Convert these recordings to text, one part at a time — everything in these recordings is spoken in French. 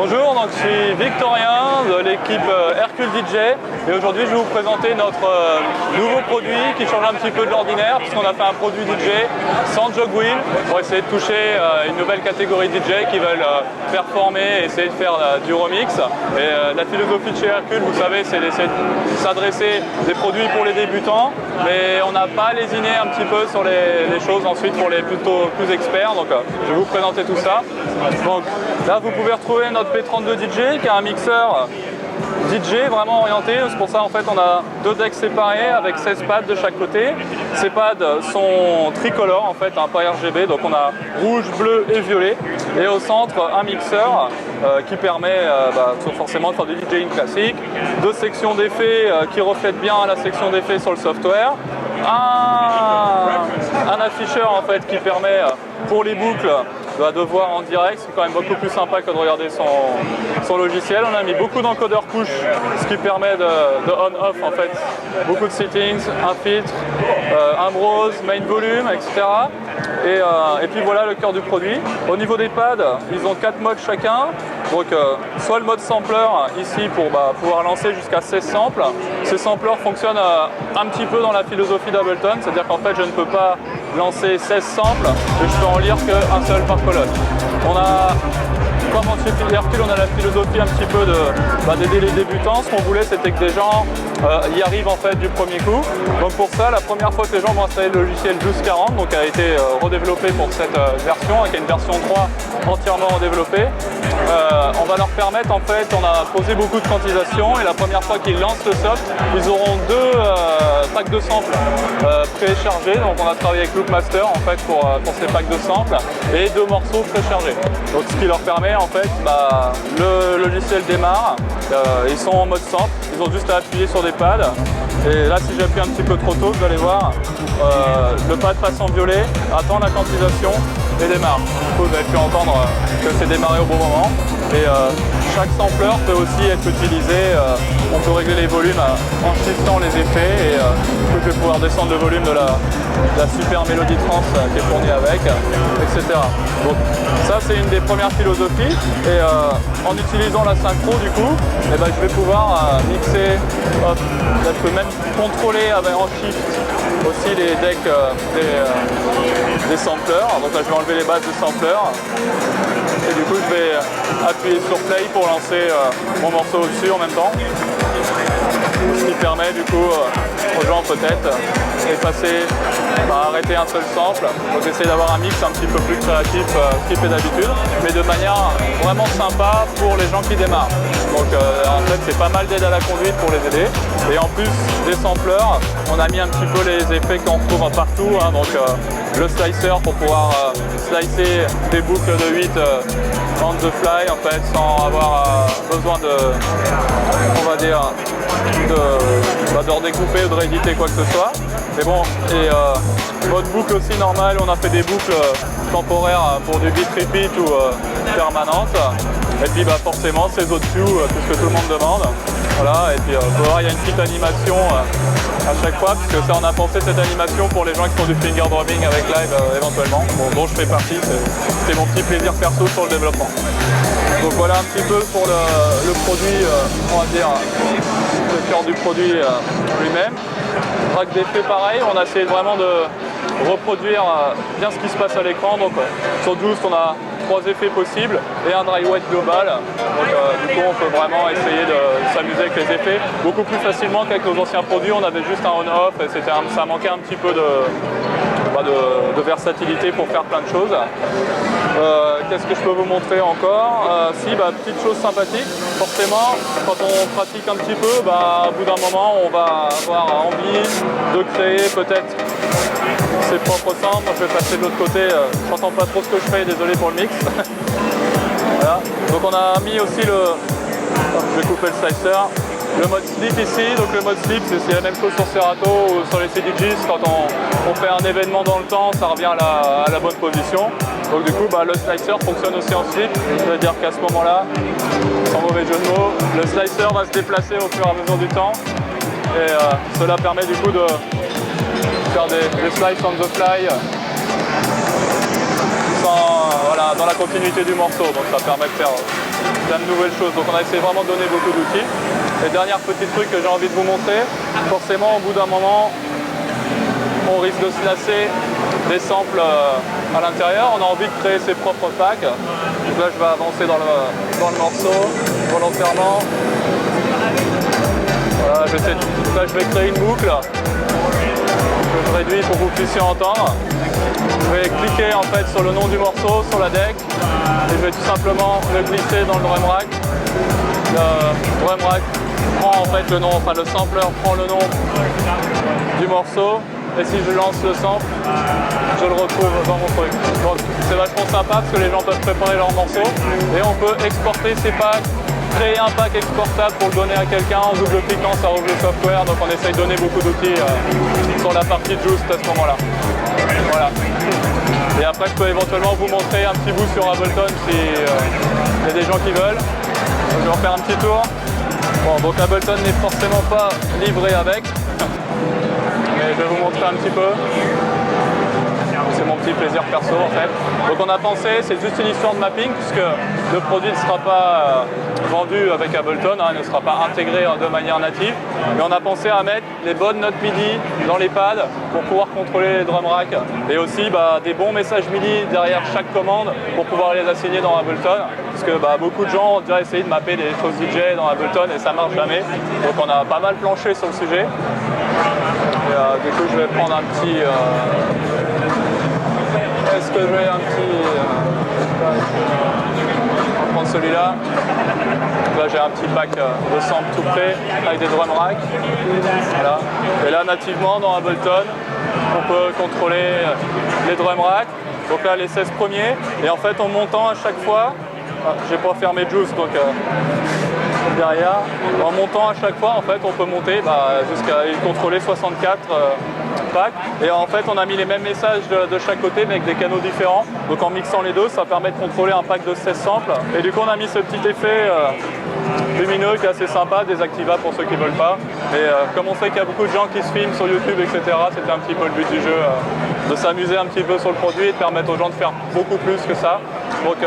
Bonjour, donc je suis Victorien de l'équipe Hercule DJ et aujourd'hui je vais vous présenter notre nouveau produit qui change un petit peu de l'ordinaire puisqu'on a fait un produit DJ sans jog wheel pour essayer de toucher une nouvelle catégorie DJ qui veulent performer et essayer de faire du remix. Et la philosophie de chez Hercule, vous savez, c'est d'essayer de s'adresser des produits pour les débutants, mais on n'a pas lésiné un petit peu sur les choses ensuite pour les plutôt plus experts. Donc je vais vous présenter tout ça. Donc là vous pouvez retrouver notre P32 DJ qui a un mixeur DJ vraiment orienté. C'est pour ça en fait on a deux decks séparés avec 16 pads de chaque côté. Ces pads sont tricolores en fait, pas RGB, donc on a rouge, bleu et violet. Et au centre un mixeur qui permet forcément de faire du DJing classique. Deux sections d'effets qui reflètent bien la section d'effets sur le software. Un afficheur en fait qui permet pour les boucles de voir en direct, c'est quand même beaucoup plus sympa que de regarder son logiciel. On a mis beaucoup d'encodeurs push, ce qui permet de on-off en fait, beaucoup de settings, un filtre, un browse, main volume, etc. Et puis voilà le cœur du produit. Au niveau des pads, ils ont 4 modes chacun. Donc soit le mode sampler ici pour pouvoir lancer jusqu'à 16 samples. Ces samplers fonctionnent un petit peu dans la philosophie d'Ableton, c'est-à-dire qu'en fait je ne peux pas lancer 16 samples et je peux en lire qu'un seul par colonne. Comme en chez Hercule, on a la philosophie un petit peu d'aider les débutants. Ce qu'on voulait, c'était que des gens y arrivent en fait du premier coup. Donc pour ça, la première fois que les gens vont installer le logiciel 1240, donc a été redéveloppé pour cette version, qui est une version 3 entièrement redéveloppée. On va leur permettre en fait, on a posé beaucoup de quantisation et la première fois qu'ils lancent le soft, ils auront deux packs de samples préchargés. Donc on a travaillé avec Loopmaster en fait pour ces packs de samples et deux morceaux préchargés. Donc ce qui leur permet en fait, le logiciel démarre, ils sont en mode sample, ils ont juste à appuyer sur des pads. Et là, si j'appuie un petit peu trop tôt, vous allez voir, le pad passe en violet, attend la quantisation et démarre. Du coup, vous avez pu entendre que c'est démarré au bon moment. Et chaque sampler peut aussi être utilisé, on peut régler les volumes en shiftant les effets et je vais pouvoir descendre le volume de la super mélodie trance qui est fournie avec, etc. Donc ça c'est une des premières philosophies et en utilisant la synchro du coup, je vais pouvoir mixer, je peux même contrôler en shift aussi les decks des samplers. Donc là je vais enlever les bases de samplers et du coup je vais appuyer sur play pour lancer mon morceau au-dessus en même temps. Ce qui permet du coup aux gens peut-être arrêter un seul sample, donc essayer d'avoir un mix un petit peu plus créatif qu'il fait d'habitude, mais de manière vraiment sympa pour les gens qui démarrent. Donc en fait c'est pas mal d'aide à la conduite pour les aider. Et en plus des samplers, on a mis un petit peu les effets qu'on retrouve partout, donc le slicer pour pouvoir slicer des boucles de 8 on the fly en fait sans avoir besoin de redécouper ou de rééditer quoi que ce soit. Mais bon, et mode boucle aussi normal, on a fait des boucles temporaires pour du beat repeat ou permanente. Et puis forcément c'est au-dessus, tout ce que tout le monde demande. Voilà, et puis vous pouvez voir, il y a une petite animation à chaque fois, puisque ça on a pensé cette animation pour les gens qui font du finger drumming avec live éventuellement, dont je fais partie, c'est mon petit plaisir perso sur le développement. Donc voilà un petit peu pour le produit, on va dire, le cœur du produit lui-même. Rack d'effets pareil, on a essayé vraiment de reproduire bien ce qui se passe à l'écran. Donc sur 12 on a 3 effets possibles et un dry wet global. Donc du coup on peut vraiment essayer de s'amuser avec les effets beaucoup plus facilement qu'avec nos anciens produits. On avait juste un on-off et ça manquait un petit peu de versatilité pour faire plein de choses. Qu'est-ce que je peux vous montrer encore? Petite chose sympathique, forcément quand on pratique un petit peu, au bout d'un moment on va avoir envie de créer peut-être ses propres samples. Moi je vais passer de l'autre côté, je n'entends pas trop ce que je fais, désolé pour le mix. Voilà. Donc on a mis aussi je vais couper le slicer, le mode sleep ici. Donc le mode sleep c'est la même chose sur Serato ou sur les CDJs, quand on fait un événement dans le temps, ça revient à la bonne position. Donc du coup le slicer fonctionne aussi en sleep, c'est-à-dire qu'à ce moment-là, sans mauvais jeu de mots, le slicer va se déplacer au fur et à mesure du temps et cela permet du coup de faire des slices on the fly dans la continuité du morceau, donc ça permet de faire plein de nouvelles choses. Donc on a essayé vraiment de donner beaucoup d'outils. Et dernier petit truc que j'ai envie de vous montrer, forcément au bout d'un moment, on risque de se lasser des samples à l'intérieur. On a envie de créer ses propres packs. Donc là je vais avancer dans le morceau volontairement. Voilà, là je vais créer une boucle que je réduis pour que vous puissiez entendre. Je vais cliquer en fait sur le nom du morceau, sur la deck, et je vais tout simplement le glisser dans le drum rack. Le drum rack prend en fait le nom, enfin le sampler prend le nom du morceau, et si je lance le sample, je le retrouve dans mon truc. Donc c'est vachement sympa parce que les gens peuvent préparer leurs morceaux et on peut exporter ces packs, créer un pack exportable pour le donner à quelqu'un en double-cliquant, ça ouvre le software. Donc on essaye de donner beaucoup d'outils sur la partie Juiced à ce moment-là. Voilà. Et après je peux éventuellement vous montrer un petit bout sur Ableton si y a des gens qui veulent. Donc, je vais en faire un petit tour. Bon, donc Ableton n'est forcément pas livré avec. Mais je vais vous montrer un petit peu. C'est mon petit plaisir perso en fait. Donc on a pensé, c'est juste une histoire de mapping puisque le produit ne sera pas vendu avec Ableton, il ne sera pas intégré de manière native. Mais on a pensé à mettre les bonnes notes MIDI dans les pads pour pouvoir contrôler les drum racks. Et aussi des bons messages MIDI derrière chaque commande pour pouvoir les assigner dans Ableton. Parce que beaucoup de gens ont déjà essayé de mapper des choses DJ dans Ableton et ça marche jamais. Donc on a pas mal planché sur le sujet. Et, du coup je vais prendre un petit... Est-ce que je vais un petit... on va prendre celui-là. Là j'ai un petit pack de samples tout prêt avec des drum racks. Voilà. Et là nativement dans Ableton, on peut contrôler les drum racks. Donc là les 16 premiers. Et en fait en montant à chaque fois, j'ai pas fermé Juice donc derrière, en montant à chaque fois en fait on peut monter jusqu'à contrôler 64 packs. Et en fait on a mis les mêmes messages de chaque côté mais avec des canaux différents. Donc en mixant les deux ça permet de contrôler un pack de 16 samples. Et du coup on a mis ce petit effet lumineux qui est assez sympa, désactivable pour ceux qui ne veulent pas. Et comme on sait qu'il y a beaucoup de gens qui se filment sur YouTube, etc., c'était un petit peu le but du jeu, de s'amuser un petit peu sur le produit et de permettre aux gens de faire beaucoup plus que ça. Donc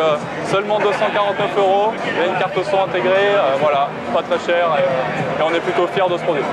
seulement 249 €, il y a une carte son intégrée, voilà, pas très cher et on est plutôt fiers de ce produit.